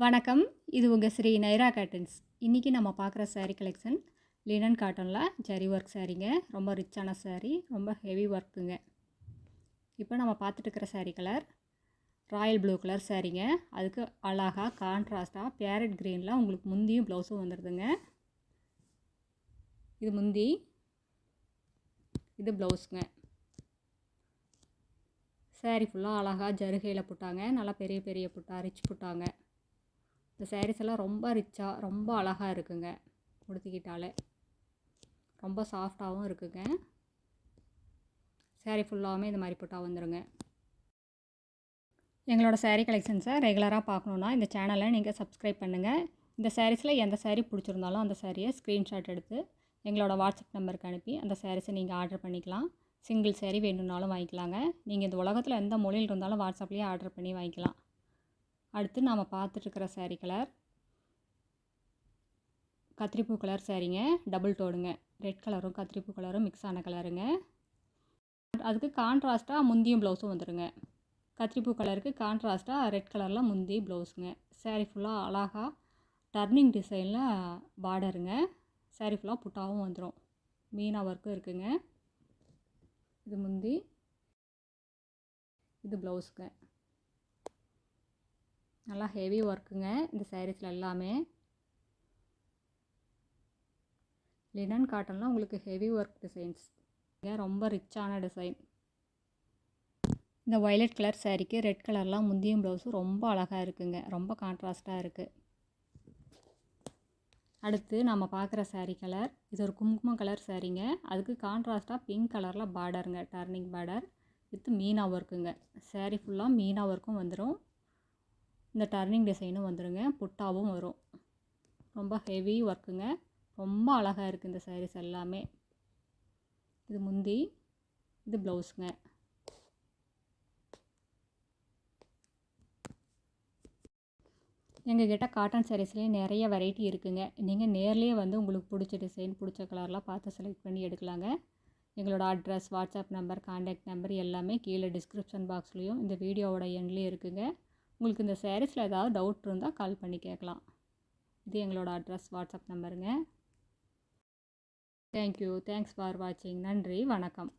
வணக்கம், இது உங்கள் ஸ்ரீ நைரா காட்டன்ஸ். இன்றைக்கி நம்ம பார்க்குற சாரீ கலெக்ஷன் லினன் காட்டனில் ஜரி ஒர்க் சாரீங்க. ரொம்ப ரிச்சான சாரீ, ரொம்ப ஹெவி ஒர்க்குங்க. இப்போ நம்ம பார்த்துட்டு இருக்கிற sari colour royal blue colour சாரீங்க. அதுக்கு அழகாக கான்ட்ராஸ்டாக பேரட் க்ரீனில் உங்களுக்கு முந்தியும் ப்ளவுஸும் வந்துடுதுங்க. இது முந்தி, இது ப்ளவுஸுங்க. சாரீ ஃபுல்லாக அழகாக ஜருகையில் போட்டாங்க. நல்லா பெரிய பெரிய புட்டா, ரிச் புட்டாங்க. இந்த சாரீஸ் எல்லாம் ரொம்ப ரிச்சாக ரொம்ப அழகாக இருக்குங்க. உடுத்திக்கிட்டாலே ரொம்ப சாஃப்டாகவும் இருக்குங்க. சாரீ ஃபுல்லாகவுமே இந்த மாதிரி புட்டா வந்துடுங்க. எங்களோட சாரீ கலெக்ஷன்ஸை ரெகுலராக பார்க்கணுன்னா இந்த சேனலை நீங்கள் சப்ஸ்கிரைப் பண்ணுங்கள். இந்த சாரீஸில் எந்த சாரீ பிடிச்சிருந்தாலும் அந்த சாரியை ஸ்க்ரீன்ஷாட் எடுத்து எங்களோட வாட்ஸ்அப் நம்பருக்கு அனுப்பி அந்த சாரீஸை நீங்கள் ஆர்டர் பண்ணிக்கலாம். சிங்கிள் சாரீ வேணும்னாலும் வாங்கிக்கலாங்க. நீங்கள் இந்த உலகத்தில் எந்த மொழியில் இருந்தாலும் வாட்ஸ்அப்லேயே ஆர்டர் பண்ணி வாங்கிக்கலாம். அடுத்து நாம் பார்த்துட்ருக்கிற சாரீ கலர் கத்திரிப்பூ கலர் சாரீங்க. டபுள் டோடுங்க. ரெட் கலரும் கத்திரிப்பூ கலரும் மிக்ஸ் ஆன கலருங்க. அதுக்கு கான்ட்ராஸ்ட்டாக முந்தியும் ப்ளவுஸும் வந்துடுங்க. கத்திரிப்பூ கலருக்கு கான்ட்ராஸ்ட்டாக ரெட் கலரில் முந்தி ப்ளவுஸுங்க. சாரீ ஃபுல்லாக அழகாக டர்னிங் டிசைனில் பார்டருங்க. சாரீ ஃபுல்லாக புட்டாவும் வந்துடும். மீனா ஒர்க்கும் இருக்குங்க. இது முந்தி, இது ப்ளவுஸுங்க. நல்லா ஹெவி ஒர்க்குங்க. இந்த சாரீஸில் எல்லாமே லினன் காட்டனில் உங்களுக்கு ஹெவி ஒர்க் டிசைன்ஸ், ரொம்ப ரிச்சான டிசைன். இந்த வயலட் கலர் சாரீக்கு ரெட் கலர்லாம் முந்தியும் ப்ளவுஸும் ரொம்ப அழகாக இருக்குங்க. ரொம்ப கான்ட்ராஸ்ட்டாக இருக்குது. அடுத்து நம்ம பார்க்குற சாரீ கலர் இது ஒரு குங்குமம் கலர் சாரீங்க. அதுக்கு கான்ட்ராஸ்ட்டாக பிங்க் கலரில் பார்டருங்க. டர்னிங் பார்டர் வித் மீனா ஒர்க்குங்க. சாரீ ஃபுல்லாக மீனா ஒர்க்கும் வந்துடும். இந்த டர்னிங் டிசைனும் வந்துடுங்க. புட்டாவும் வரும். ரொம்ப ஹெவி ஒர்க்குங்க. ரொம்ப அழகாக இருக்குது இந்த சாரீஸ் எல்லாமே. இது முந்தி, இது ப்ளவுஸுங்க. எங்ககிட்ட காட்டன் சாரீஸ்லேயே நிறைய வெரைட்டி இருக்குங்க. நீங்கள் நேர்லேயே வந்து உங்களுக்கு பிடிச்ச டிசைன் பிடிச்ச கலர்லாம் பார்த்து செலக்ட் பண்ணி எடுக்கலாங்க. எங்களோட address, WhatsApp number, contact number எல்லாமே கீழே டிஸ்கிரிப்ஷன் பாக்ஸ்லேயும் இந்த வீடியோவோட எண்ட்லேயும் இருக்குங்க. உங்களுக்கு இந்த சாரீஸில் ஏதாவது டவுட் இருந்தால் கால் பண்ணி கேட்கலாம். இது எங்களோட அட்ரஸ், வாட்ஸ்அப் நம்பருங்க. தேங்க்யூ. தேங்க்ஸ் ஃபார் வாட்சிங். நன்றி, வணக்கம்.